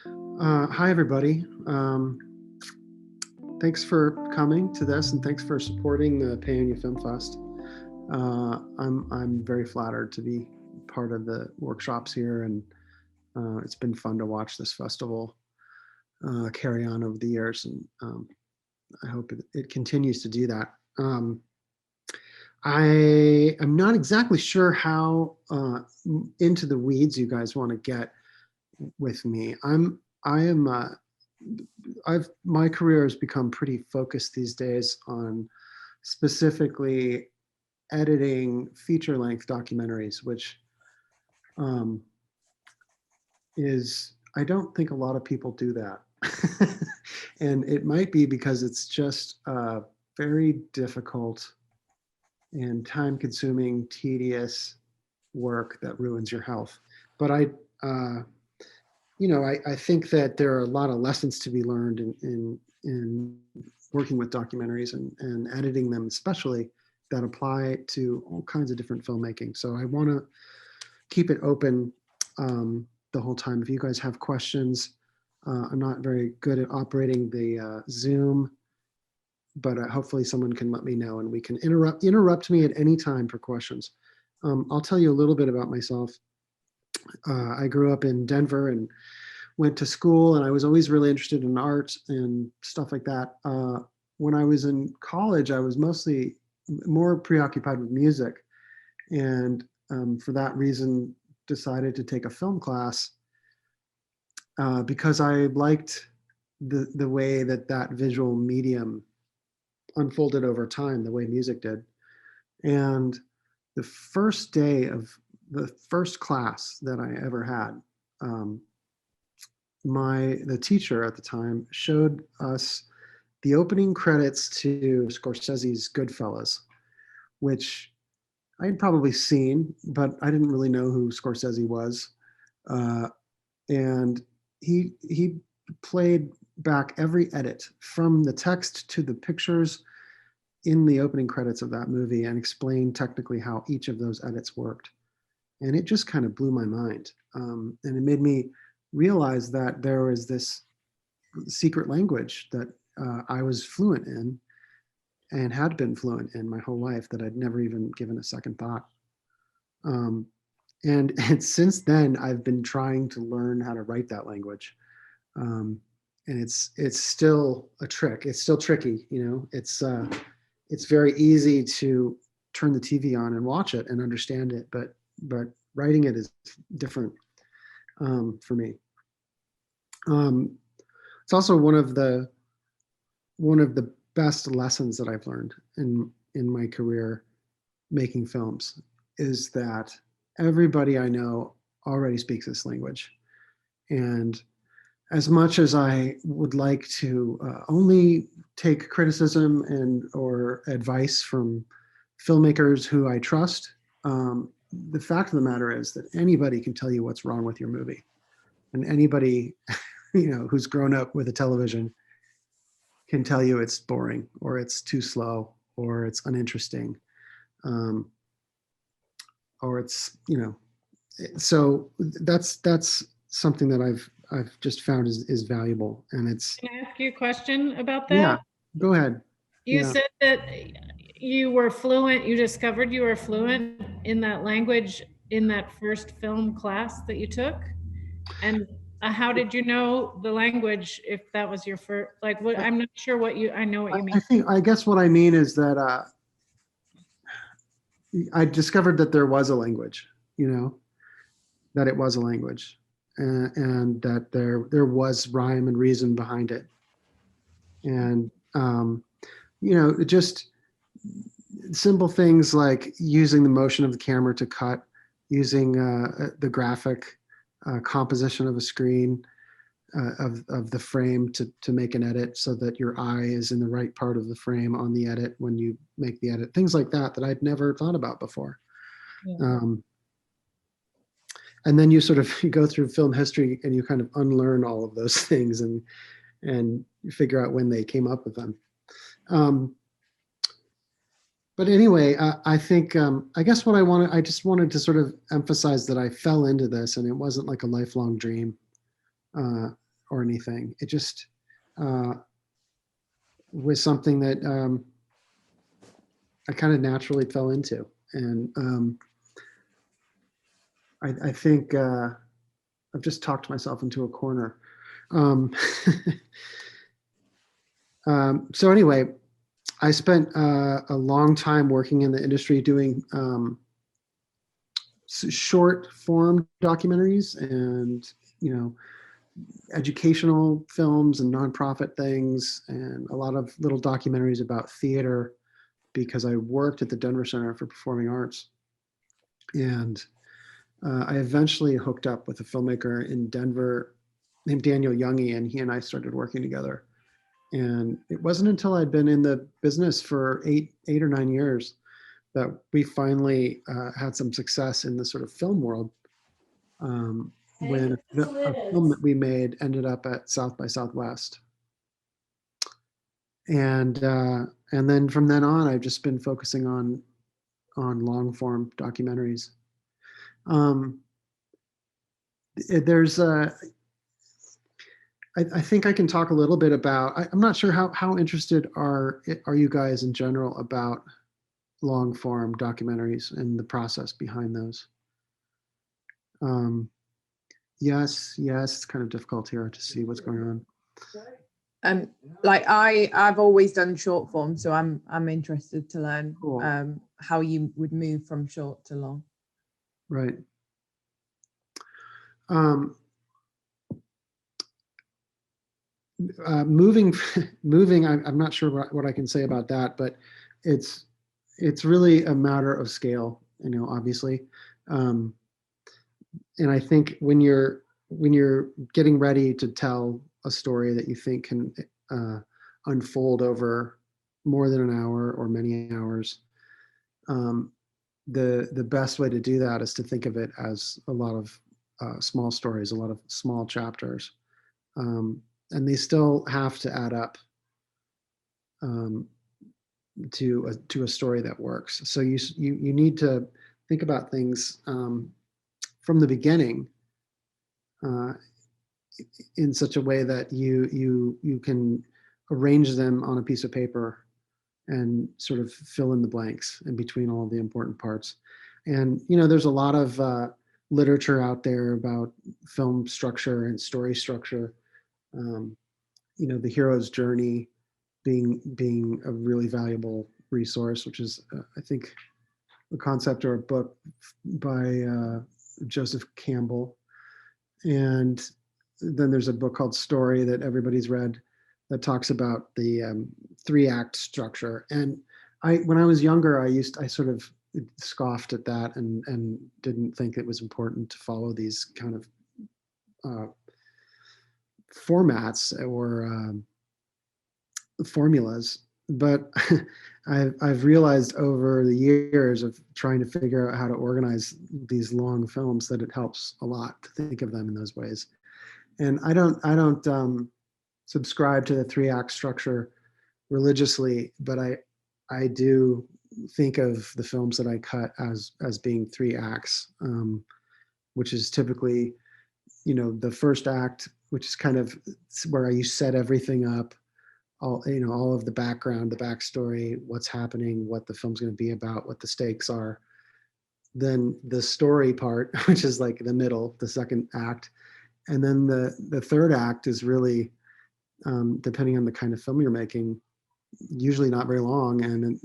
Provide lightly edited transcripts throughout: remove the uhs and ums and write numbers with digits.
Hi, everybody. Thanks for coming to this, and thanks for supporting the Paonia Film Fest. I'm very flattered to be part of the workshops here, and it's been fun to watch this festival carry on over the years, and I hope it continues to do that. I am not exactly sure how into the weeds you guys want to get with me. I am my career has become pretty focused these days on specifically editing feature length documentaries, which um, is I don't think a lot of people do that. And it might be because it's just very difficult and time consuming, tedious work that ruins your health. But I think that there are a lot of lessons to be learned in working with documentaries and editing them, especially that apply to all kinds of different filmmaking. So I want to keep it open the whole time. If you guys have questions, I'm not very good at operating the Zoom, but hopefully someone can let me know and we can interrupt me at any time for questions. I'll tell you a little bit about myself. I grew up in Denver and went to school, and I was always really interested in art and stuff like that. When I was in college, I was mostly more preoccupied with music, and for that reason, decided to take a film class because I liked the way that visual medium unfolded over time, the way music did. And the first day of the first class that I ever had, the teacher at the time showed us the opening credits to Scorsese's Goodfellas, which I had probably seen, but I didn't really know who Scorsese was. And he played back every edit from the text to the pictures in the opening credits of that movie and explained technically how each of those edits worked. And it just kind of blew my mind. And it made me realize that there was this secret language that I was fluent in and had been fluent in my whole life that I'd never even given a second thought. And since then, I've been trying to learn how to write that language. And it's still a trick. It's still tricky, you know. It's very easy to turn the TV on and watch it and understand it, but writing it is different for me. It's also one of the best lessons that I've learned in my career making films is that everybody I know already speaks this language. And as much as I would like to only take criticism and or advice from filmmakers who I trust, the fact of the matter is that anybody can tell you what's wrong with your movie, and anybody who's grown up with a television can tell you it's boring or it's too slow or it's uninteresting, or it's so that's something that I've just found is valuable, and it's. Can I ask you a question about Yeah, that? go ahead. You Yeah. said that you were fluent, you discovered you were fluent in that language in that first film class that you took. And how did you know the language if that was your first, like what, I'm not sure what you, I know what you mean. I guess what I mean is that I discovered that there was a language, that it was a language, and that there was rhyme and reason behind it, and just simple things like using the motion of the camera to cut, using the graphic composition of a screen, of the frame to make an edit so that your eye is in the right part of the frame on the edit when you make the edit. Things like that I'd never thought about before. Yeah. And then you sort of go through film history and you kind of unlearn all of those things and you figure out when they came up with them. But anyway, I think, I guess I just wanted to sort of emphasize that I fell into this and it wasn't like a lifelong dream. or anything. It just was something that I kind of naturally fell into. And I think I've just talked myself into a corner. Um, so anyway, I spent a long time working in the industry doing short form documentaries and, educational films and nonprofit things, and a lot of little documentaries about theater, because I worked at the Denver Center for Performing Arts. And I eventually hooked up with a filmmaker in Denver named Daniel Youngie, and he and I started working together. And it wasn't until I'd been in the business for eight or 9 years that we finally had some success in the sort of film world. When a film that we made ended up at South by Southwest. And then from then on, I've just been focusing on long form documentaries. There's I think I can talk a little bit about. I'm not sure how interested are you guys in general about long form documentaries and the process behind those. Yes, it's kind of difficult here to see what's going on. Like I've always done short form, so I'm interested to learn Cool. how you would move from short to long. Right. Moving, I'm not sure what I can say about that, but it's really a matter of scale, obviously. And I think when you're getting ready to tell a story that you think can unfold over more than an hour or many hours, the best way to do that is to think of it as a lot of small stories, a lot of small chapters, and they still have to add up to a story that works. So you need to think about things from the beginning in such a way that you can arrange them on a piece of paper and sort of fill in the blanks in between all of the important parts. And there's a lot of literature out there about film structure and story structure. The hero's journey being a really valuable resource, which is I think a concept or a book by Joseph Campbell. And then there's a book called Story that everybody's read that talks about the 3-act structure. And when I was younger, I sort of scoffed at that and didn't think it was important to follow these kind of formats or formulas. But I've realized over the years of trying to figure out how to organize these long films that it helps a lot to think of them in those ways. And I don't subscribe to the 3-act structure religiously, but I do think of the films that I cut as being 3 acts, which is typically, the first act, which is kind of where you set everything up, all of the background, the backstory, what's happening, what the film's going to be about, what the stakes are. Then the story part, which is like the middle, the second act. And then the third act is really, depending on the kind of film you're making, usually not very long. And,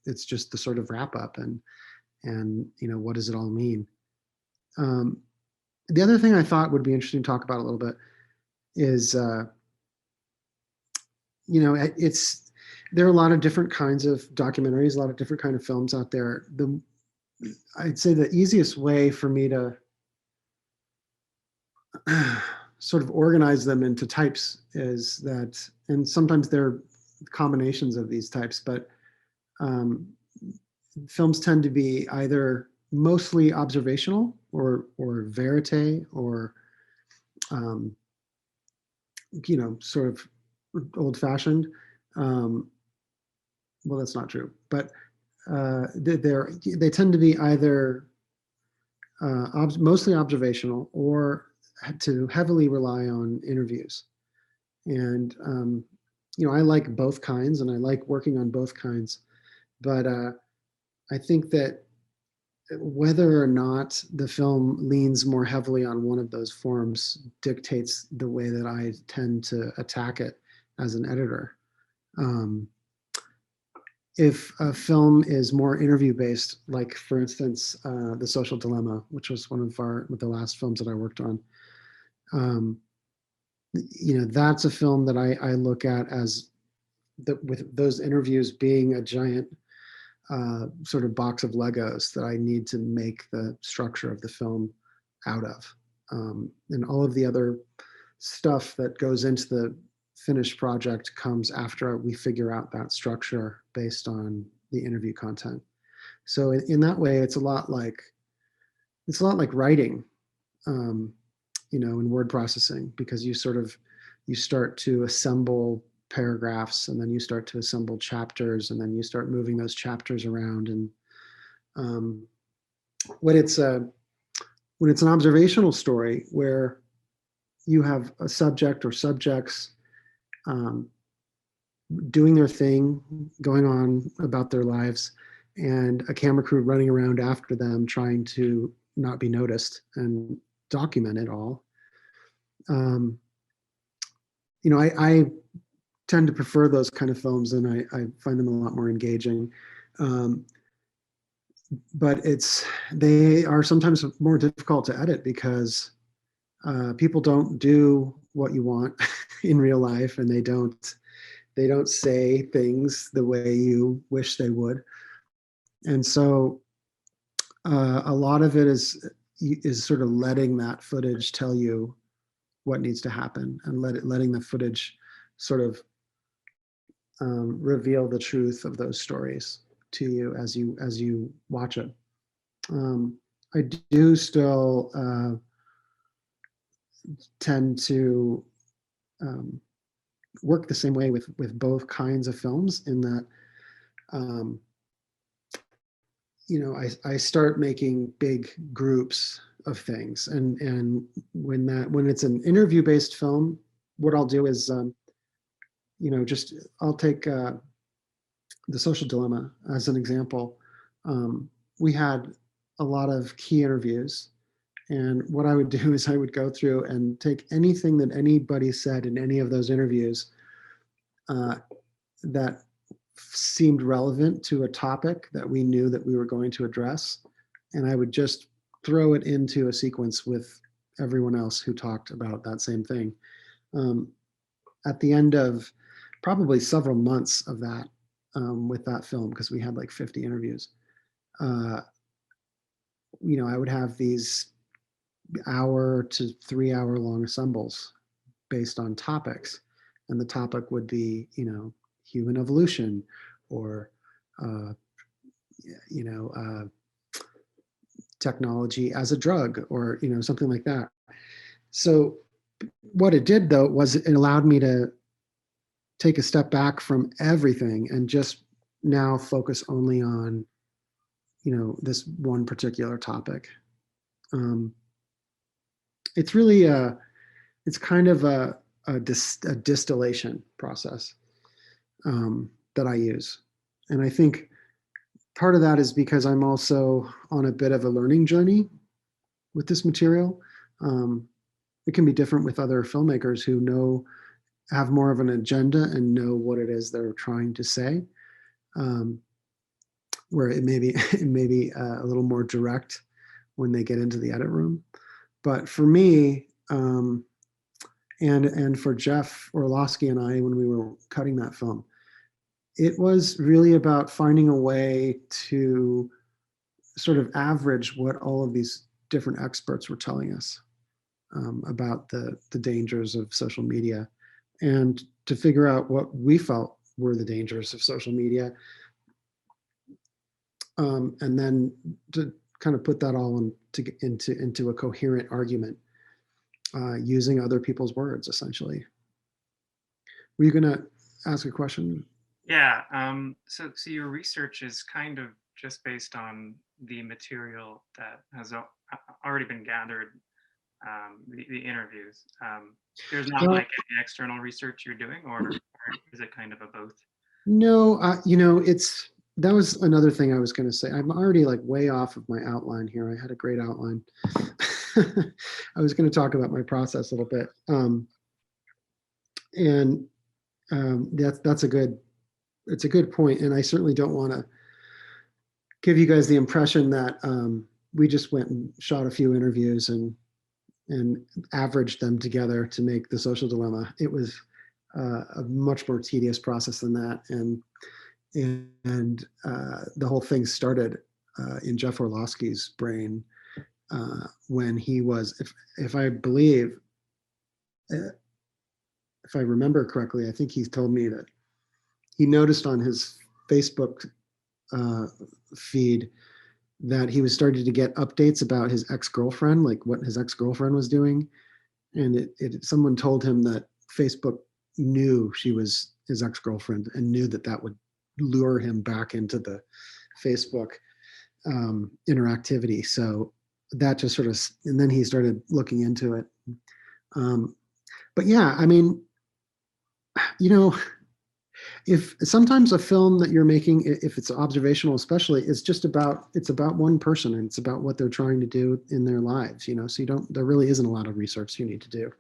it's just the sort of wrap up and what does it all mean? The other thing I thought would be interesting to talk about a little bit is, there are a lot of different kinds of documentaries, a lot of different kind of films out there. I'd say the easiest way for me to sort of organize them into types is that, and sometimes they're combinations of these types, but films tend to be either mostly observational or verite or sort of old-fashioned. Well, that's not true, but they tend to be either mostly observational or had to heavily rely on interviews. And, I like both kinds and I like working on both kinds. But I think that whether or not the film leans more heavily on one of those forms dictates the way that I tend to attack it as an editor. If a film is more interview based, like for instance, The Social Dilemma, which was one of the last films that I worked on, that's a film that I look at as with those interviews being a giant sort of box of Legos that I need to make the structure of the film out of. And all of the other stuff that goes into the finished project comes after we figure out that structure based on the interview content. So in that way, it's a lot like writing, in word processing, because you start to assemble paragraphs, and then you start to assemble chapters, and then you start moving those chapters around. And when it's an observational story where you have a subject or subjects doing their thing, going on about their lives, and a camera crew running around after them trying to not be noticed and document it all. I tend to prefer those kind of films, and I find them a lot more engaging. But they are sometimes more difficult to edit because people don't do what you want in real life, and they don't say things the way you wish they would. And so a lot of it is sort of letting that footage tell you what needs to happen, and letting the footage sort of reveal the truth of those stories to you as you watch it. I do still tend to work the same way with both kinds of films, in that I start making big groups of things, and when it's an interview based film, what I'll do is I'll take The Social Dilemma as an example. We had a lot of key interviews, and what I would do is I would go through and take anything that anybody said in any of those interviews that seemed relevant to a topic that we knew that we were going to address, and I would just throw it into a sequence with everyone else who talked about that same thing. At the end of probably several months of that, with that film, because we had like 50 interviews, I would have these hour to 3 hour long assembles based on topics, and the topic would be human evolution, or technology as a drug, or something like that. So what it did, though, was it allowed me to take a step back from everything and just now focus only on this one particular topic. It's really it's kind of a distillation process that I use. And I think part of that is because I'm also on a bit of a learning journey with this material. It can be different with other filmmakers who have more of an agenda and know what it is they're trying to say, where it may be a little more direct when they get into the edit room. But for me, and for Jeff Orlowski and I, when we were cutting that film, it was really about finding a way to sort of average what all of these different experts were telling us about the dangers of social media, and to figure out what we felt were the dangers of social media, and then to kind of put that all into a coherent argument using other people's words, essentially. Were you going to ask a question? Yeah. So your research is kind of just based on the material that has already been gathered the interviews? There's not Well, like any external research you're doing, or is it kind of a both? No, that was another thing I was going to say. I'm already like way off of my outline here. I had a great outline. I was going to talk about my process a little bit. And that's it's a good point. And I certainly don't want to give you guys the impression that we just went and shot a few interviews and averaged them together to make The Social Dilemma. It was a much more tedious process than that. And the whole thing started in Jeff Orlowski's brain when he was, if I believe, if I remember correctly, I think he told me that he noticed on his Facebook feed that he was starting to get updates about his ex-girlfriend, like what his ex-girlfriend was doing. And someone told him that Facebook knew she was his ex-girlfriend and knew that that would lure him back into the Facebook interactivity. So that just sort of, and then he started looking into it. But yeah, I mean, if sometimes a film that you're making, if it's observational especially, it's about one person and it's about what they're trying to do in their lives, so there really isn't a lot of research you need to do.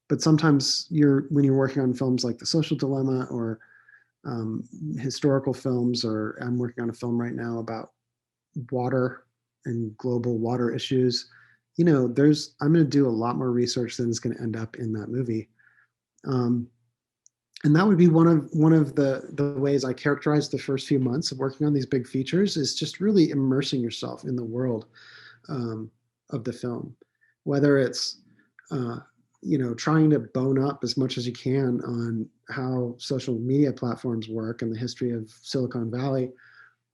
But sometimes when you're working on films like The Social Dilemma or historical films, or I'm working on a film right now about water and global water issues, I'm going to do a lot more research than is going to end up in that movie. And that would be one of the ways I characterize the first few months of working on these big features, is just really immersing yourself in the world of the film, whether it's trying to bone up as much as you can on how social media platforms work and the history of Silicon Valley,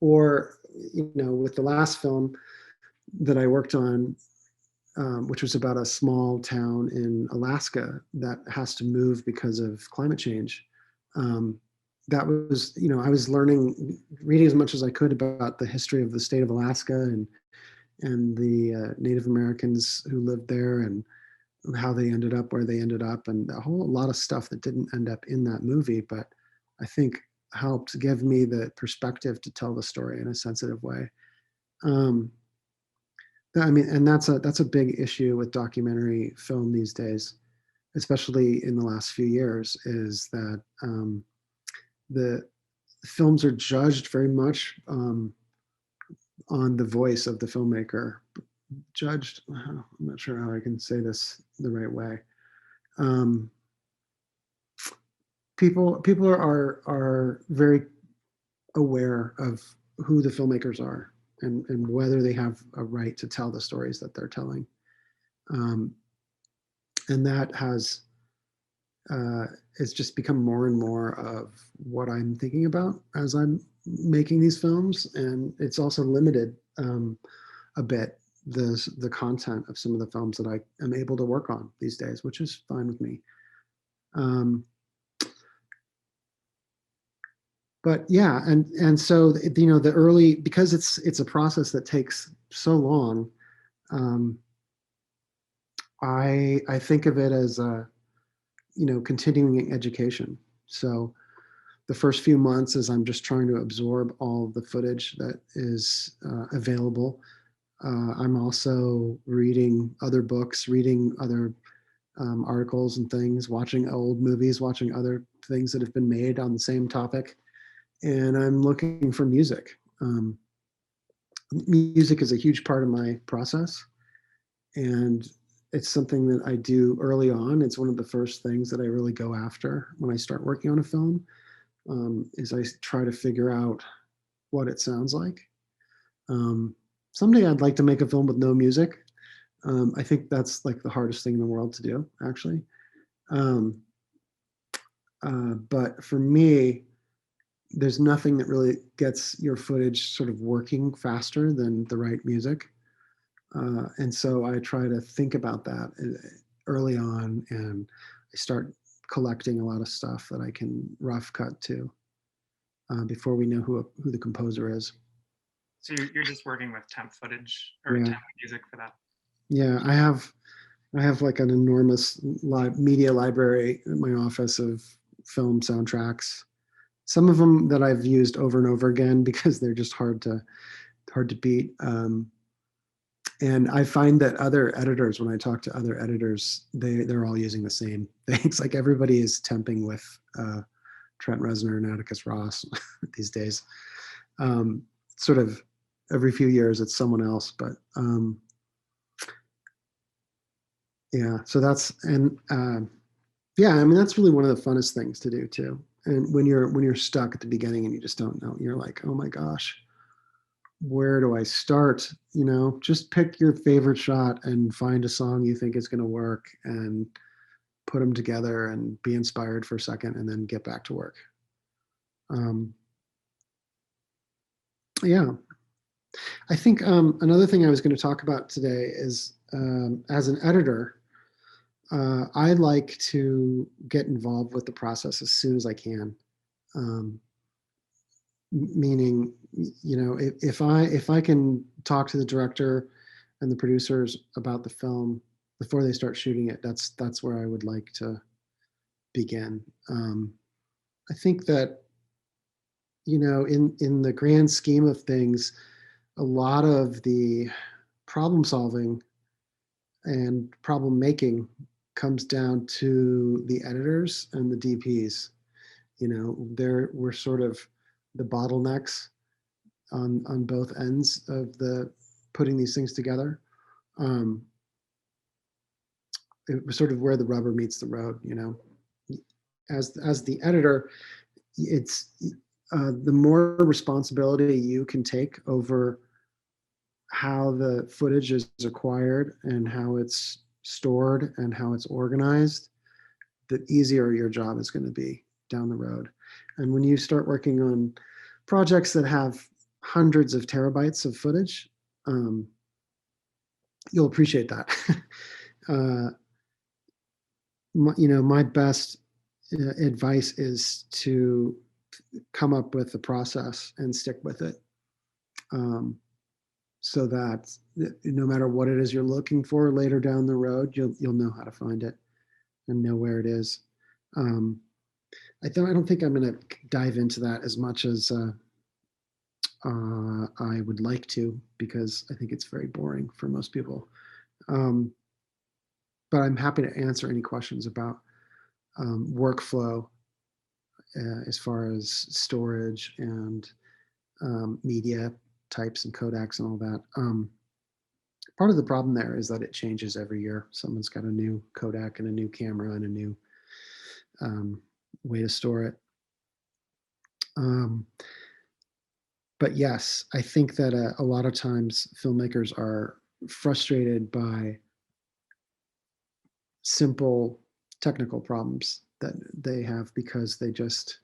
or with the last film that I worked on, which was about a small town in Alaska that has to move because of climate change. That was, I was reading as much as I could about the history of the state of Alaska and the Native Americans who lived there and how they ended up where they ended up, and a whole lot of stuff that didn't end up in that movie, but I think helped give me the perspective to tell the story in a sensitive way. I mean, and that's a big issue with documentary film these days, especially in the last few years, is that the films are judged very much on the voice of the filmmaker. Judged, I'm not sure how I can say this the right way. People are very aware of who the filmmakers are and whether they have a right to tell the stories that they're telling. And that has it's just become more and more of what I'm thinking about as I'm making these films. And it's also limited a bit the content of some of the films that I am able to work on these days, which is fine with me. But yeah, and so the early, because it's a process that takes so long, I think of it as a continuing education. So the first few months is I'm just trying to absorb all the footage that is available. I'm also reading other books, reading other articles and things, watching old movies, watching other things that have been made on the same topic. And I'm looking for music. Music is a huge part of my process. And it's something that I do early on. It's one of the first things that I really go after when I start working on a film, is I try to figure out what it sounds like. Someday I'd like to make a film with no music. I think that's like the hardest thing in the world to do, actually. But for me, there's nothing that really gets your footage sort of working faster than the right music. And so I try to think about that early on, and I start collecting a lot of stuff that I can rough cut to before we know who the composer is. So you're just working with temp footage or Yeah. temp music for that? Yeah, I have like an enormous media library in my office of film soundtracks. Some of them that I've used over and over again because they're just hard to beat. And I find that other editors, when I talk to other editors, they're all using the same things. Like everybody is temping with Trent Reznor and Atticus Ross these days. Sort of every few years it's someone else, but yeah. So that's yeah. I mean that's really one of the funnest things to do too. And when you're stuck at the beginning and you just don't know, you're like, oh my gosh, where do I start? You know, just pick your favorite shot and find a song you think is going to work and put them together and be inspired for a second and then get back to work. Yeah, I think another thing I was going to talk about today is as an editor, I like to get involved with the process as soon as I can. Um, Meaning, you know, if I can talk to the director and the producers about the film before they start shooting it, that's where I would like to begin. I think that, you know, in the grand scheme of things, a lot of the problem solving and problem making comes down to the editors and the DPs. You know, we're sort of the bottlenecks on both ends of the putting these things together. It was sort of where the rubber meets the road, you know. As the editor, it's the more responsibility you can take over how the footage is acquired and how it's stored and how it's organized, the easier your job is going to be down the road. And when you start working on projects that have hundreds of terabytes of footage, you'll appreciate that. You know, my best advice is to come up with a process and stick with it, so that no matter what it is you're looking for later down the road, you'll know how to find it and know where it is. I don't think I'm going to dive into that as much as I would like to, because I think it's very boring for most people. But I'm happy to answer any questions about workflow as far as storage and media types and codecs and all that. Part of the problem there is that it changes every year. Someone's got a new codec and a new camera and a new way to store it. But yes, I think that a lot of times filmmakers are frustrated by simple technical problems that they have because they just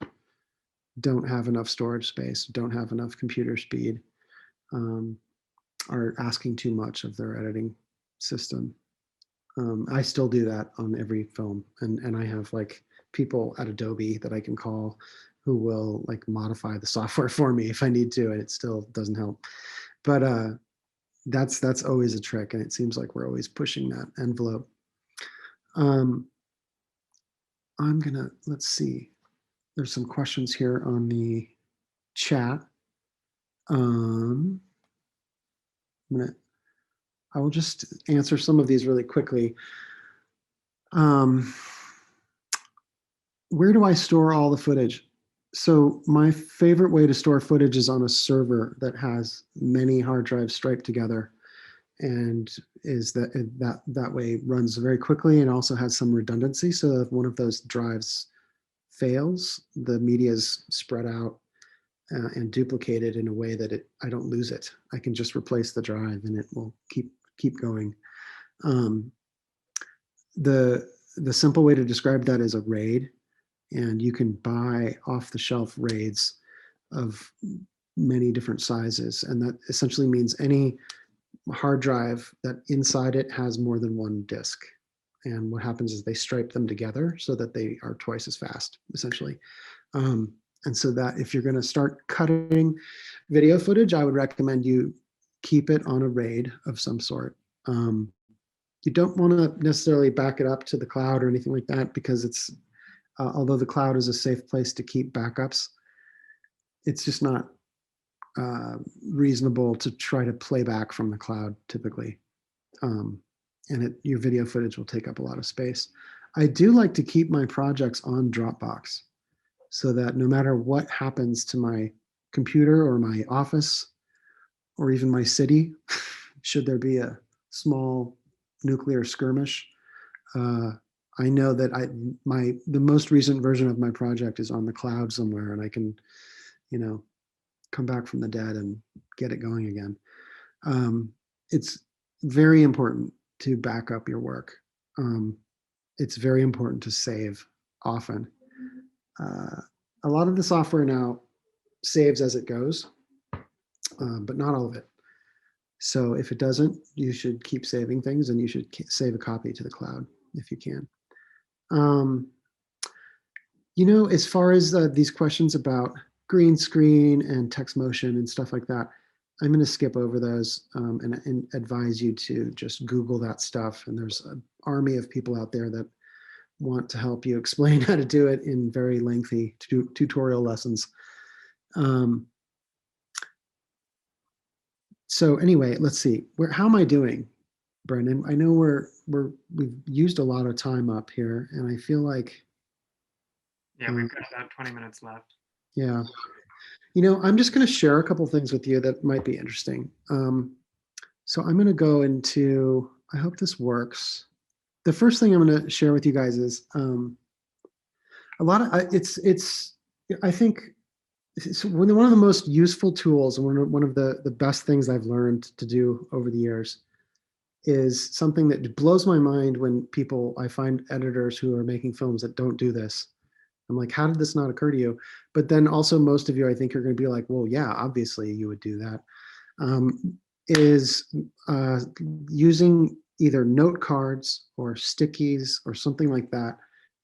don't have enough storage space, don't have enough computer speed, are asking too much of their editing system. I still do that on every film, and I have like people at Adobe that I can call who will like modify the software for me if I need to, and it still doesn't help. But that's always a trick, and it seems like we're always pushing that envelope. Let's see. There's some questions here on the chat. I will just answer some of these really quickly. Where do I store all the footage? So my favorite way to store footage is on a server that has many hard drives striped together, and is that way runs very quickly and also has some redundancy. So if one of those drives fails, the media is spread out and duplicated in a way that I don't lose it. I can just replace the drive and it will keep going. The simple way to describe that is a RAID, and you can buy off-the-shelf RAIDs of many different sizes, and that essentially means any hard drive that inside it has more than one disk. And what happens is they stripe them together so that they are twice as fast, essentially. And so that if you're going to start cutting video footage, I would recommend you keep it on a RAID of some sort. You don't want to necessarily back it up to the cloud or anything like that, because it's, although the cloud is a safe place to keep backups, it's just not reasonable to try to play back from the cloud typically. And your video footage will take up a lot of space. I do like to keep my projects on Dropbox so that no matter what happens to my computer or my office or even my city, should there be a small nuclear skirmish, I know that the most recent version of my project is on the cloud somewhere, and I can, come back from the dead and get it going again. It's very important to back up your work. It's very important to save often. A lot of the software now saves as it goes, but not all of it. So if it doesn't, you should keep saving things, and you should save a copy to the cloud if you can. As far as these questions about green screen and text motion and stuff like that, I'm going to skip over those and advise you to just Google that stuff. And there's an army of people out there that want to help you explain how to do it in very lengthy tutorial lessons. So anyway, let's see. How am I doing, Brendan? I know we've used a lot of time up here, and I feel like we've got about 20 minutes left. Yeah. I'm just going to share a couple things with you that might be interesting. So I'm going to go into, I hope this works. The first thing I'm going to share with you guys is a lot of, I think it's one of the most useful tools, and one of the best things I've learned to do over the years is something that blows my mind when I find editors who are making films that don't do this. I'm like, how did this not occur to you? But then also most of you, I think, are going to be like, well, yeah, obviously you would do that. Is using either note cards or stickies or something like that,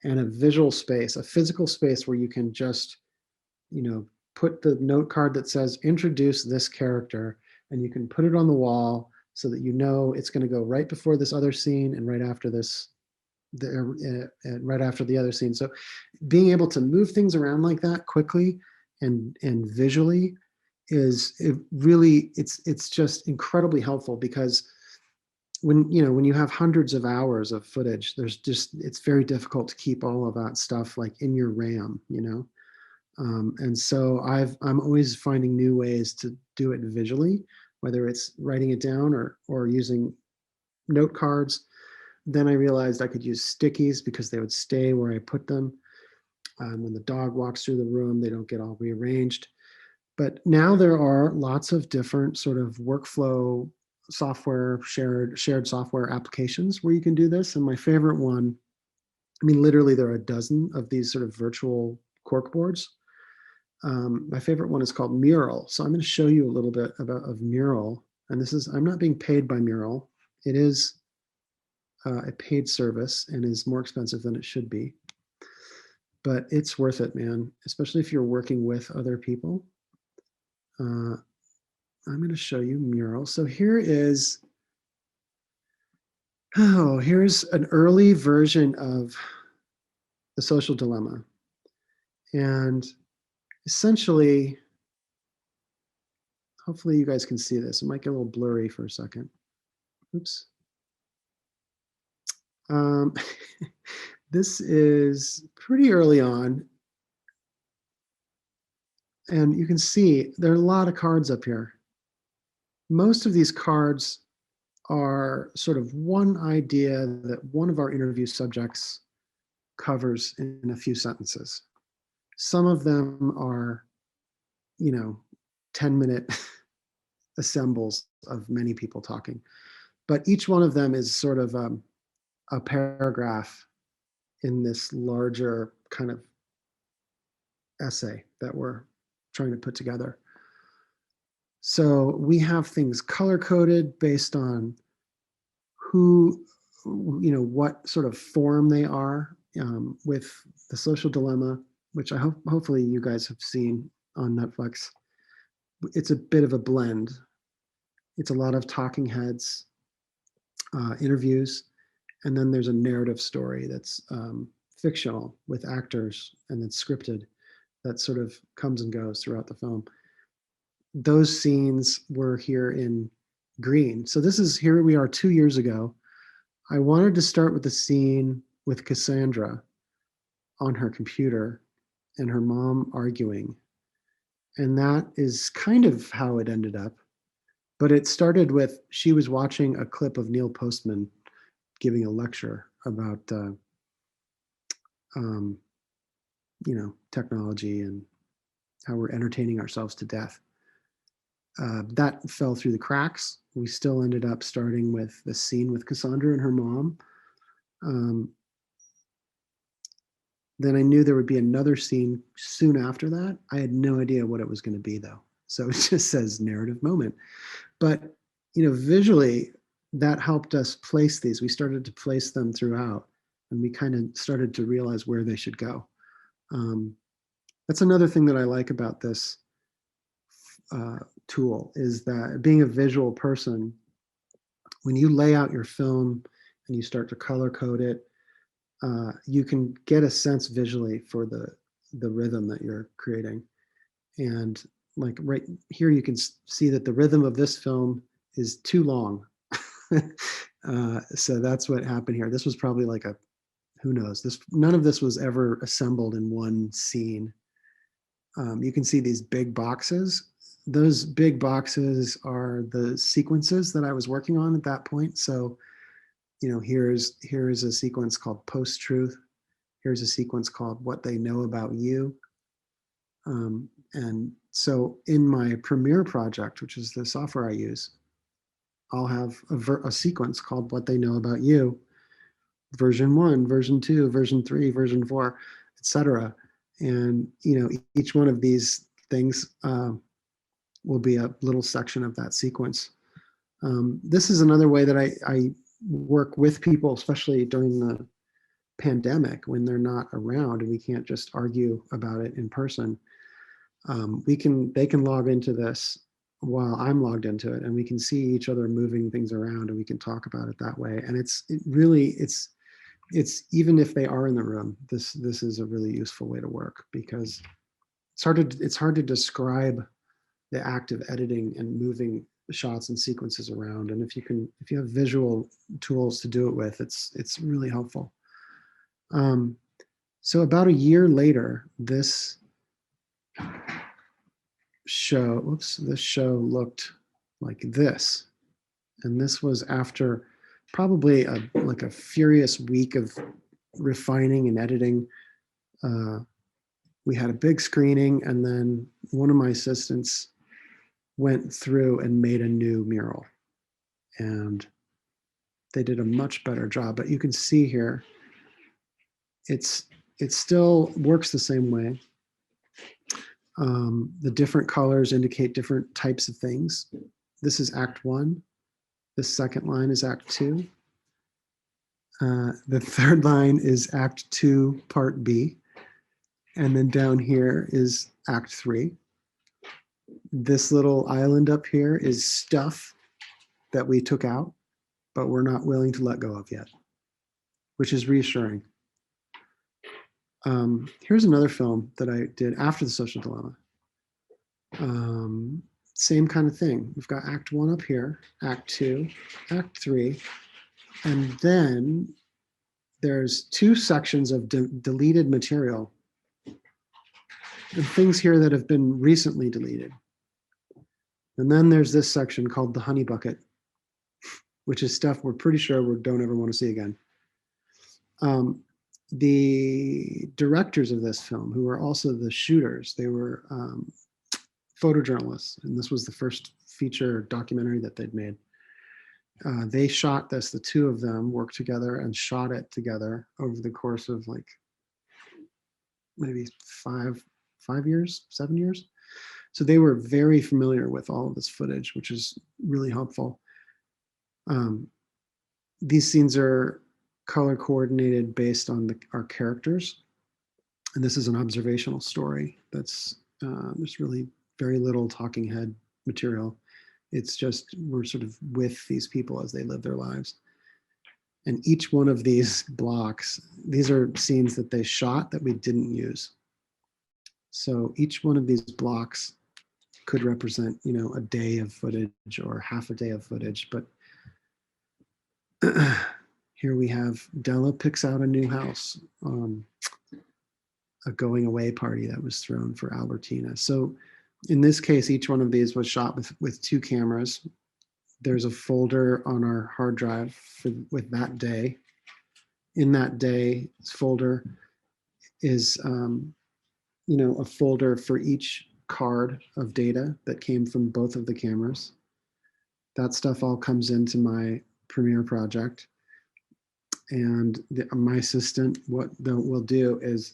and a visual space, a physical space where you can just, put the note card that says, introduce this character, and you can put it on the wall so that it's going to go right before this other scene and right after this, right after the other scene. So being able to move things around like that quickly and visually it's just incredibly helpful, because when you have hundreds of hours of footage, it's very difficult to keep all of that stuff like in your RAM, and so I'm always finding new ways to do it visually, whether it's writing it down or using note cards. Then I realized I could use stickies because they would stay where I put them. When the dog walks through the room, they don't get all rearranged. But now there are lots of different sort of workflow software, shared software applications where you can do this. And my favorite one, literally there are a dozen of these sort of virtual corkboards. My favorite one is called Mural. So I'm going to show you a little bit of Mural. And I'm not being paid by Mural. It is a paid service and is more expensive than it should be. But it's worth it, man, especially if you're working with other people. I'm going to show you Mural. So here's an early version of The Social Dilemma. And essentially, hopefully you guys can see this. It might get a little blurry for a second. Oops. This is pretty early on. And you can see there are a lot of cards up here. Most of these cards are sort of one idea that one of our interview subjects covers in a few sentences. Some of them are, 10-minute assembles of many people talking. But each one of them is sort of a paragraph in this larger kind of essay that we're trying to put together. So we have things color-coded based on what sort of form they are, with The Social Dilemma, which hopefully you guys have seen on Netflix. It's a bit of a blend. It's a lot of talking heads, interviews, And then there's a narrative story that's fictional with actors and it's scripted that sort of comes and goes throughout the film. Those scenes were here in green. So this is, here we are 2 years ago. I wanted to start with the scene with Cassandra on her computer and her mom arguing. And that is kind of how it ended up. But it started with, she was watching a clip of Neil Postman giving a lecture about, technology and how we're entertaining ourselves to death. That fell through the cracks. We still ended up starting with the scene with Cassandra and her mom. Then I knew there would be another scene soon after that. I had no idea what it was going to be though. So it just says narrative moment. But, visually that helped us place these. We started to place them throughout and we kind of started to realize where they should go. That's another thing that I like about this tool is that being a visual person, when you lay out your film and you start to color code it, you can get a sense visually for the rhythm that you're creating. And like right here, you can see that the rhythm of this film is too long. So that's what happened here. This was probably like who knows, none of this was ever assembled in one scene. You can see these big boxes. Those big boxes are the sequences that I was working on at that point. So, here is a sequence called Post-Truth. Here's a sequence called What They Know About You. And so in my Premiere project, which is the software I use, I'll have a sequence called What They Know About You, version 1, version 2, version 3, version 4, etc. And, each one of these things will be a little section of that sequence. This is another way that I work with people, especially during the pandemic when they're not around and we can't just argue about it in person. They can log into this while I'm logged into it and we can see each other moving things around and we can talk about it that way. And it's even if they are in the room, this is a really useful way to work because it's hard to describe the act of editing and moving shots and sequences around. And if you have visual tools to do it with, it's really helpful. So about a year later, this show looked like this. And this was after probably a furious week of refining and editing. We had a big screening and then one of my assistants went through and made a new mural. And they did a much better job, but you can see here, it still works the same way. The different colors indicate different types of things. This is Act 1. The second line is Act 2. The third line is Act 2, Part B. And then down here is Act 3. This little island up here is stuff that we took out, but we're not willing to let go of yet, which is reassuring. Here's another film that I did after The Social Dilemma. Same kind of thing. We've got Act 1 up here, Act 2, Act 3, and then there's 2 sections of deleted material and things here that have been recently deleted. And then there's this section called the honey bucket, which is stuff we're pretty sure we don't ever want to see again. The directors of this film, who were also the shooters, they were photojournalists, and this was the first feature documentary that they'd made. They shot this, the 2 of them worked together and shot it together over the course of like maybe 5 years, 7 years. So they were very familiar with all of this footage, which is really helpful. These scenes are color coordinated based on our characters. And this is an observational story that's, there's really very little talking head material. It's just, we're sort of with these people as they live their lives. And each one of these blocks, these are scenes that they shot that we didn't use. So each one of these blocks could represent, a day of footage or half a day of footage. But here we have Della picks out a new house, a going away party that was thrown for Albertina. So in this case, each one of these was shot with 2 cameras. There's a folder on our hard drive with that day. In that day folder is, a folder for each card of data that came from both of the cameras. That stuff all comes into my Premiere project. And my assistant, what we'll do is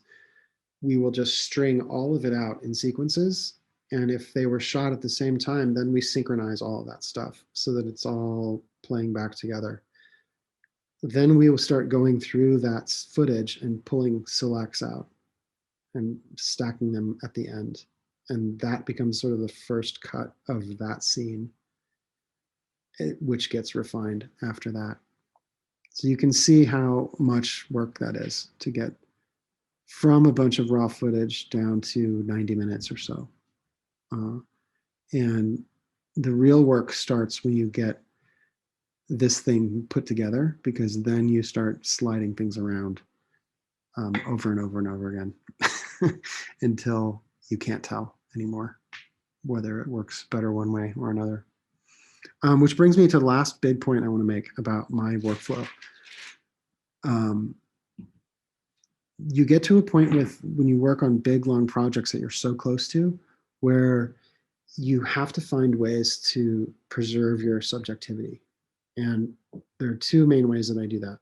we will just string all of it out in sequences. And if they were shot at the same time, then we synchronize all of that stuff so that it's all playing back together. Then we will start going through that footage and pulling selects out and stacking them at the end. And that becomes sort of the first cut of that scene, which gets refined after that. So you can see how much work that is to get from a bunch of raw footage down to 90 minutes or so. And the real work starts when you get this thing put together, because then you start sliding things around over and over and over again until you can't tell anymore whether it works better one way or another. Which brings me to the last big point I want to make about my workflow. You get to a point when you work on big, long projects that you're so close to, where you have to find ways to preserve your subjectivity. And there are 2 main ways that I do that.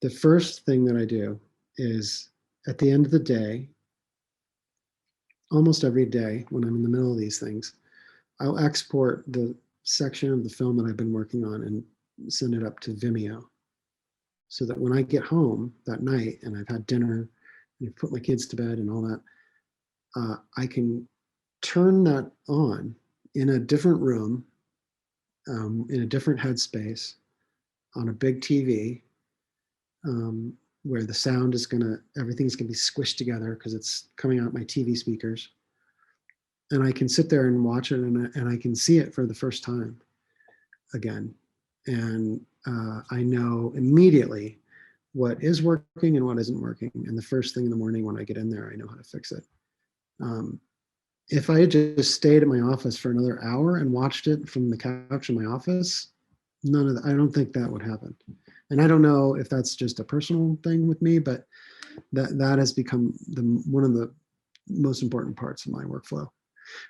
The first thing that I do is, at the end of the day, almost every day when I'm in the middle of these things, I'll export the section of the film that I've been working on and send it up to Vimeo, so that when I get home that night and I've had dinner and I've put my kids to bed and all that, I can turn that on in a different room, in a different headspace, on a big TV, where the sound is everything's gonna be squished together because it's coming out my TV speakers. And I can sit there and watch it, and I can see it for the first time again. And I know immediately what is working and what isn't working. And the first thing in the morning when I get in there, I know how to fix it. If I had just stayed at my office for another hour and watched it from the couch in my office, I don't think that would happen. And I don't know if that's just a personal thing with me, but that has become one of the most important parts of my workflow.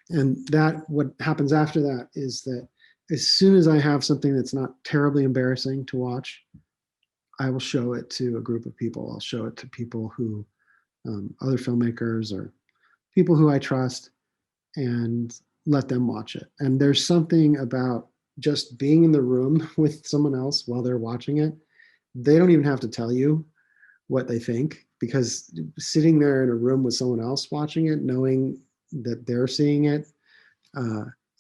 And what happens after that is that as soon as I have something that's not terribly embarrassing to watch, I will show it to a group of people. I'll show it to people who, other filmmakers or people who I trust, and let them watch it. And there's something about just being in the room with someone else while they're watching it. They don't even have to tell you what they think, because sitting there in a room with someone else watching it, knowing that they're seeing it,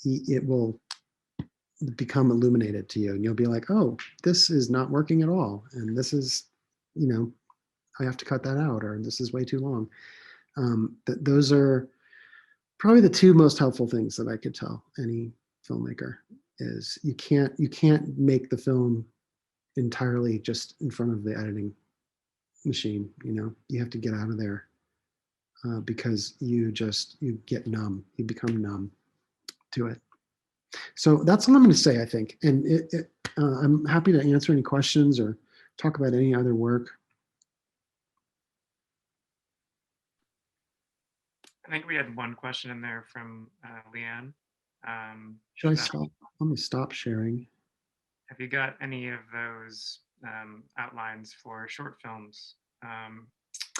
it will become illuminated to you, and you'll be like, oh, this is not working at all. And this is, I have to cut that out, or this is way too long. Those are probably the 2 most helpful things that I could tell any filmmaker is you can't make the film entirely just in front of the editing machine. You have to get out of there, because you get numb, you become numb to it. So that's all I'm going to say, I think. And I'm happy to answer any questions or talk about any other work. I think we had one question in there from Leanne. Should I stop? I'm going to stop sharing. Have you got any of those outlines for short films?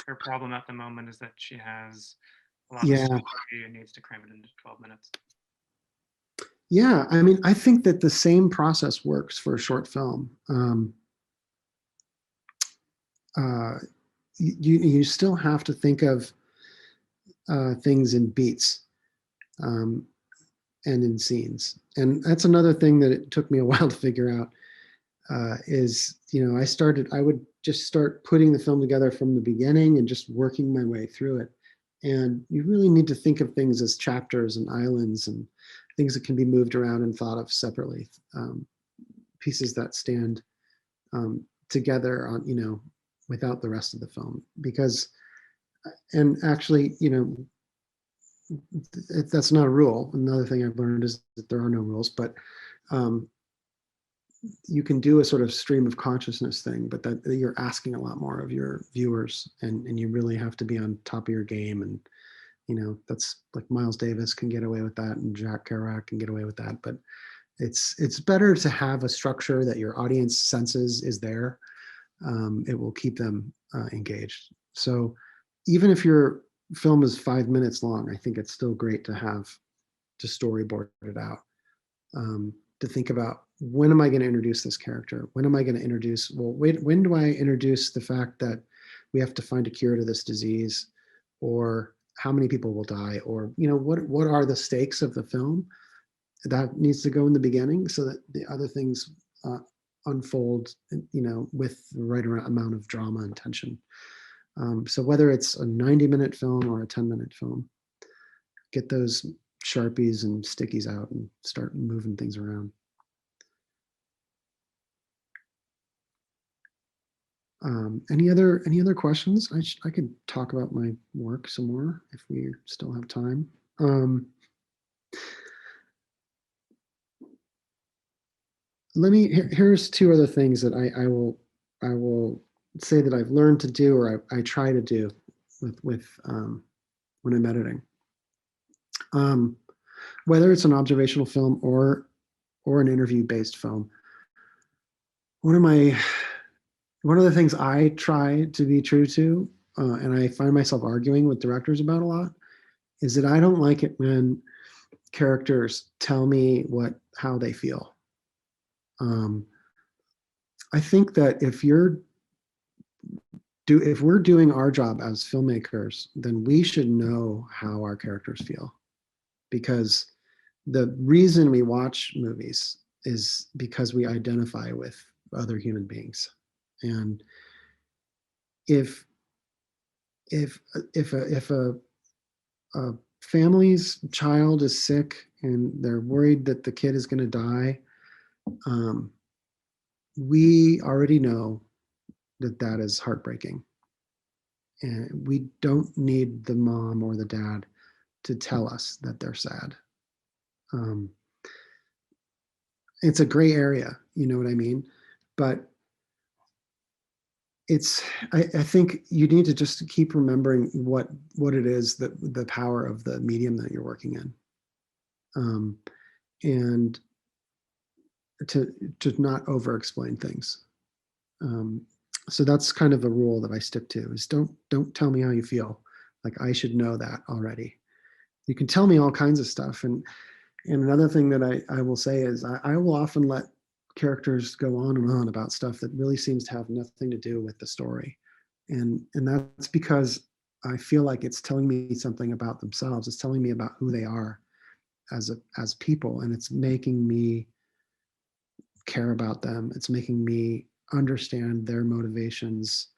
Her problem at the moment is that she has a lot of story and needs to cram it into 12 minutes. Yeah, I mean, I think that the same process works for a short film. You still have to think of things in beats and in scenes. And that's another thing that it took me a while to figure out. is, I would just start putting the film together from the beginning and just working my way through it. And you really need to think of things as chapters and islands and things that can be moved around and thought of separately, pieces that stand together on, without the rest of the film. Because, and actually, that's not a rule. Another thing I've learned is that there are no rules, but you can do a sort of stream of consciousness thing, but that you're asking a lot more of your viewers, and you really have to be on top of your game. And that's like Miles Davis can get away with that, and Jack Kerouac can get away with that. But it's better to have a structure that your audience senses is there. It will keep them engaged. So even if your film is 5 minutes long, I think it's still great to storyboard it out. To think about, when am I going to introduce this character? When am I going to introduce, when do I introduce the fact that we have to find a cure to this disease, or how many people will die, or, what are the stakes of the film? That needs to go in the beginning so that the other things unfold, with the right amount of drama and tension. So whether it's a 90-minute film or a 10-minute film, get those Sharpies and stickies out and start moving things around. Any other questions? I could talk about my work some more if we still have time. Here's two other things that I will say that I've learned to do, or I try to do with when I'm editing. Whether it's an observational film or an interview-based film, one of the things I try to be true to, and I find myself arguing with directors about a lot, is that I don't like it when characters tell me how they feel. I think that if we're doing our job as filmmakers, then we should know how our characters feel, because the reason we watch movies is because we identify with other human beings. And if a family's child is sick and they're worried that the kid is going to die, we already know that is heartbreaking. And we don't need the mom or the dad to tell us that they're sad. It's a gray area, you know what I mean? But I think you need to just keep remembering what it is, that the power of the medium that you're working in, and to not over explain things. So that's kind of a rule that I stick to, is don't tell me how you feel. Like, I should know that already. You can tell me all kinds of stuff. And another thing that I will say is I will often let characters go on and on about stuff that really seems to have nothing to do with the story. And that's because I feel like it's telling me something about themselves. It's telling me about who they are as people, and it's making me care about them. It's making me understand their motivations.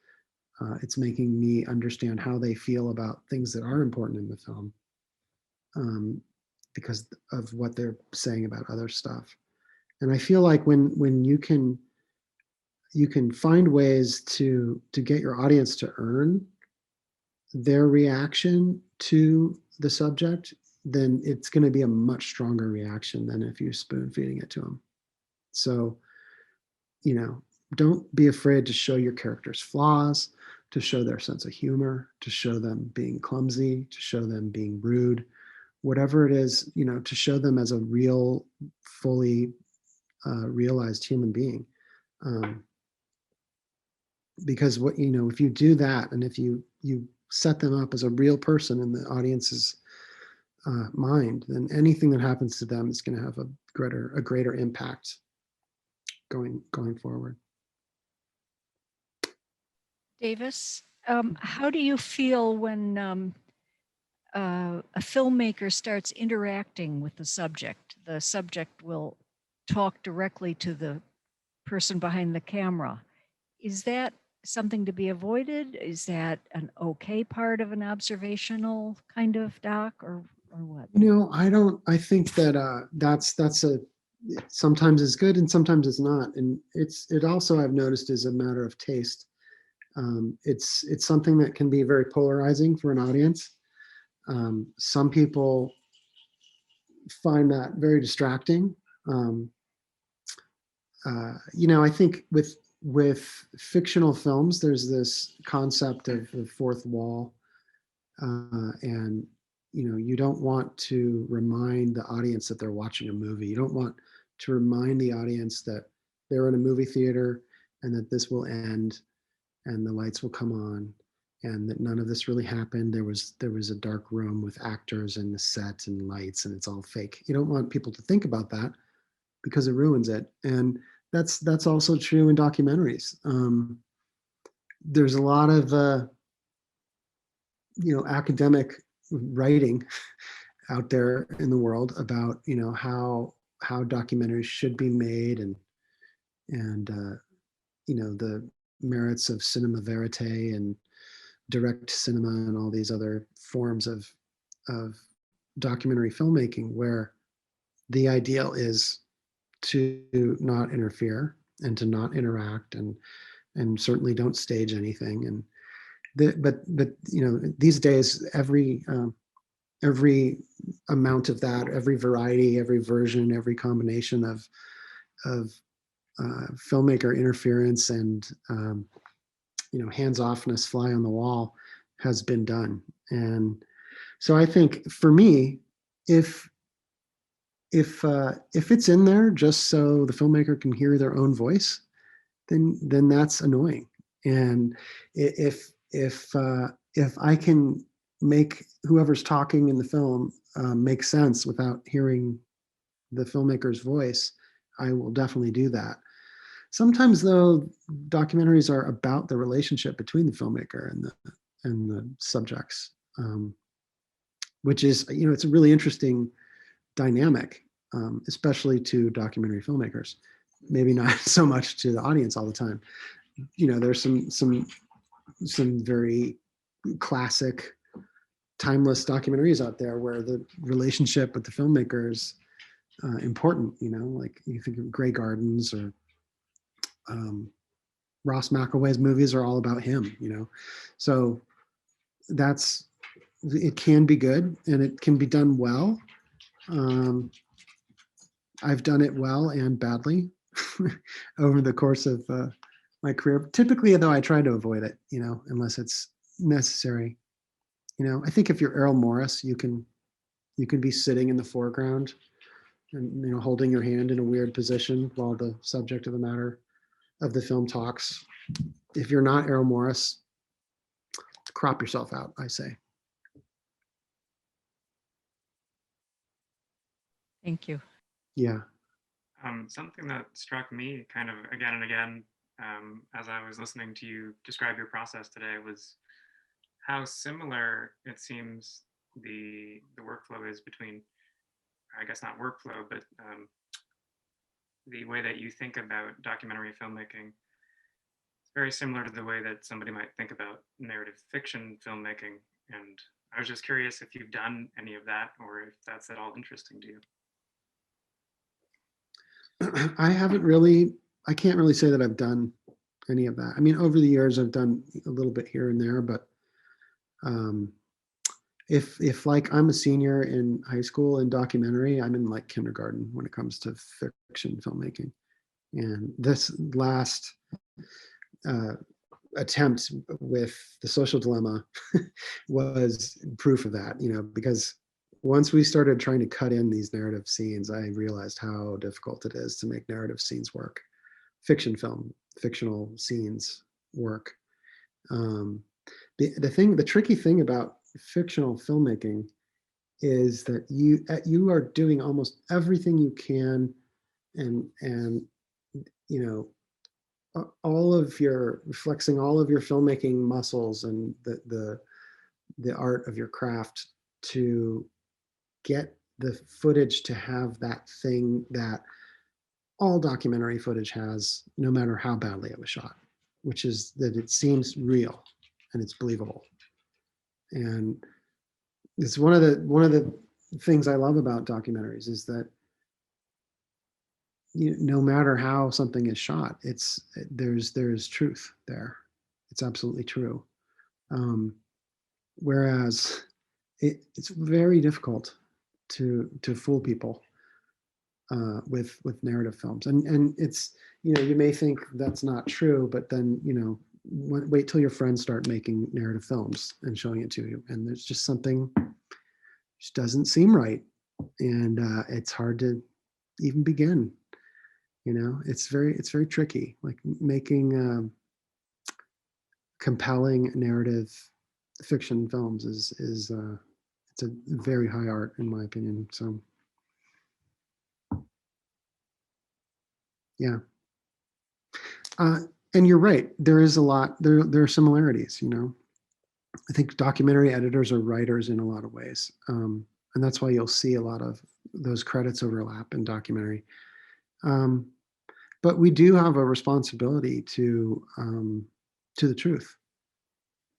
It's making me understand how they feel about things that are important in the film, because of what they're saying about other stuff. And I feel like when you can find ways to get your audience to earn their reaction to the subject, then it's going to be a much stronger reaction than if you're spoon feeding it to them. So, don't be afraid to show your characters' flaws, to show their sense of humor, to show them being clumsy, to show them being rude, whatever it is, to show them as a real, fully realized human being. Because if you do that, and if you set them up as a real person in the audience's mind, then anything that happens to them is going to have a greater impact going forward. Davis, how do you feel when a filmmaker starts interacting with the subject? The subject will talk directly to the person behind the camera. Is that something to be avoided? Is that an okay part of an observational kind of doc, or what? I think that that's sometimes it's good and sometimes it's not. And it also, I've noticed, is a matter of taste. It's something that can be very polarizing for an audience. Some people find that very distracting. I think with fictional films, there's this concept of the fourth wall, and you don't want to remind the audience that they're watching a movie. You don't want to remind the audience that they're in a movie theater and that this will end and the lights will come on and that none of this really happened. There was a dark room with actors and the set and lights and it's all fake. You don't want people to think about that because it ruins it. And that's also true in documentaries. There's a lot of academic writing out there in the world about how documentaries should be made and the merits of cinema verite and direct cinema and all these other forms of documentary filmmaking, where the ideal is to not interfere and to not interact and certainly don't stage anything. And but these days every amount of that, every variety, every version, every combination of filmmaker interference and hands-offness, fly on the wall, has been done. And so I think for me, if it's in there just so the filmmaker can hear their own voice, then that's annoying. And if I can make whoever's talking in the film make sense without hearing the filmmaker's voice, I will definitely do that. Sometimes, though, documentaries are about the relationship between the filmmaker and the subjects, which is, it's a really interesting dynamic, especially to documentary filmmakers. Maybe not so much to the audience all the time. There's some very classic, timeless documentaries out there where the relationship with the filmmaker is important. Like you think of Grey Gardens or Ross McElroy's movies are all about him. So it can be good and it can be done well. I've done it well and badly over the course of my career. Typically, though, I try to avoid it, unless it's necessary. I think if you're Errol Morris, you can be sitting in the foreground and holding your hand in a weird position while the subject of the matter of the film talks. If you're not Errol Morris, crop yourself out, I say. Thank you. Yeah. Something that struck me kind of again and again as I was listening to you describe your process today was how similar it seems the workflow is between, I guess not workflow, but the way that you think about documentary filmmaking. It's very similar to the way that somebody might think about narrative fiction filmmaking. And I was just curious if you've done any of that or if that's at all interesting to you. I can't really say that I've done any of that. I mean, over the years, I've done a little bit here and there, but if like I'm a senior in high school in documentary, I'm in like kindergarten when it comes to fiction filmmaking. And this last attempt with The Social Dilemma was proof of that, because once we started trying to cut in these narrative scenes, I realized how difficult it is to make narrative scenes work, fictional scenes work. The tricky thing about fictional filmmaking is that you are doing almost everything you can, and all of your flexing all of your filmmaking muscles and the art of your craft to get the footage to have that thing that all documentary footage has, no matter how badly it was shot, which is that it seems real and it's believable. And it's one of the things I love about documentaries is that no matter how something is shot, there's truth there. It's absolutely true. Whereas it's very difficult to fool people with narrative films, and it's, you may think that's not true, but then wait till your friends start making narrative films and showing it to you, and there's just something just doesn't seem right, and it's hard to even begin. It's very tricky, like making compelling narrative fiction films is it's a very high art, in my opinion. So yeah. And you're right, there is a lot, there are similarities. I think documentary editors are writers in a lot of ways, and that's why you'll see a lot of those credits overlap in documentary. But we do have a responsibility to the truth,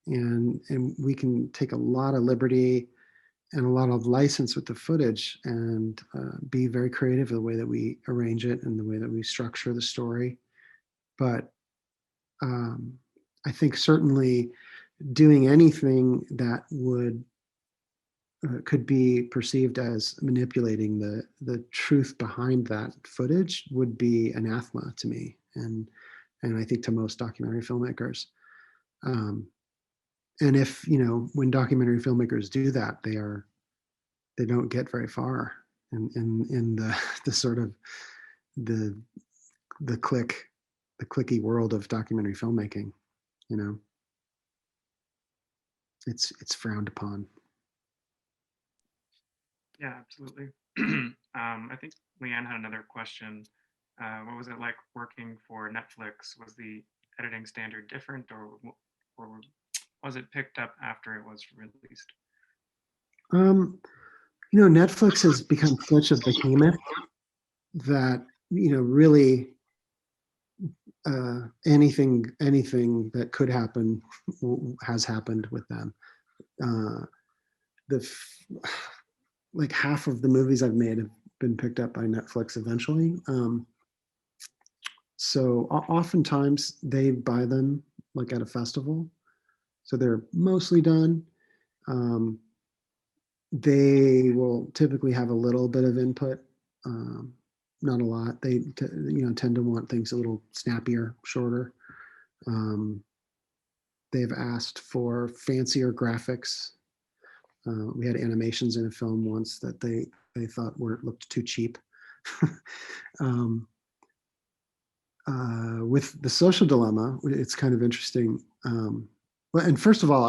and we can take a lot of liberty and a lot of license with the footage, and be very creative in the way that we arrange it and the way that we structure the story. But I think certainly doing anything that could be perceived as manipulating the truth behind that footage would be anathema to me, and I think to most documentary filmmakers. And if when documentary filmmakers do that, they don't get very far in the sort of the clicky world of documentary filmmaking. It's frowned upon. Yeah, absolutely. I think Leanne had another question. What was it like working for Netflix? Was the editing standard different, or was it picked up after it was released? Netflix has become such a behemoth that really anything that could happen has happened with them. Like half of the movies I've made have been picked up by Netflix eventually. So oftentimes they buy them like at a festival, so they're mostly done. They will typically have a little bit of input, not a lot. They tend to want things a little snappier, shorter. They've asked for fancier graphics. We had animations in a film once that they thought looked too cheap. With The Social Dilemma, it's kind of interesting. And first of all,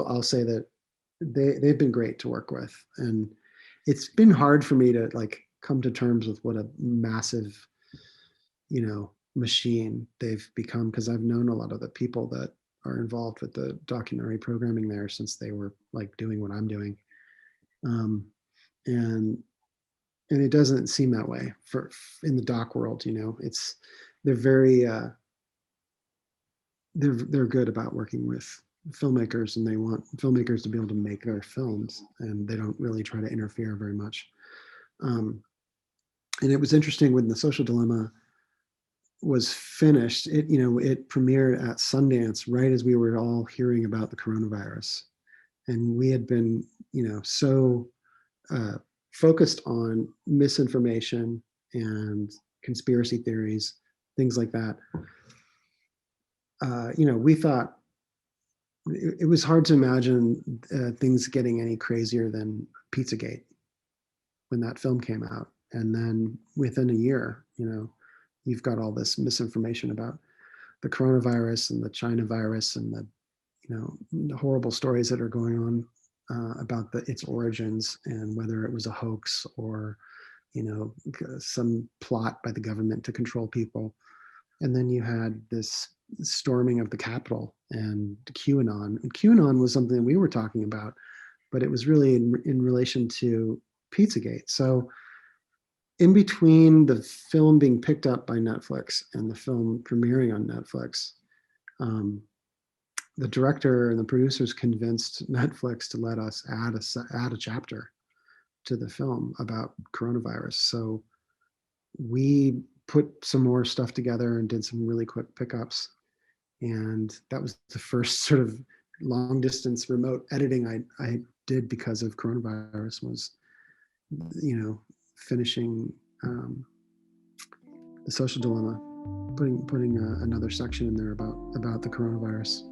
I'll say that they've been great to work with, and it's been hard for me to come to terms with what a massive machine they've become, because I've known a lot of the people that are involved with the documentary programming there since they were doing what I'm doing, and it doesn't seem that way in the doc world. They're very they're good about working with filmmakers, and they want filmmakers to be able to make their films, and they don't really try to interfere very much. And it was interesting when The Social Dilemma was finished. It premiered at Sundance right as we were all hearing about the coronavirus, and we had been so focused on misinformation and conspiracy theories, things like that. We thought it was hard to imagine things getting any crazier than Pizzagate when that film came out. And then within a year, you've got all this misinformation about the coronavirus and the China virus and the horrible stories that are going on about its origins and whether it was a hoax or, some plot by the government to control people. And then you had this storming of the Capitol and QAnon. And QAnon was something that we were talking about, but it was really in relation to Pizzagate. So in between the film being picked up by Netflix and the film premiering on Netflix, the director and the producers convinced Netflix to let us add a chapter to the film about coronavirus. So we put some more stuff together and did some really quick pickups. And that was the first sort of long distance remote editing I did because of coronavirus, was, finishing The Social Dilemma, putting another section in there about the coronavirus.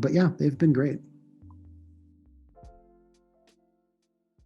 But yeah, they've been great.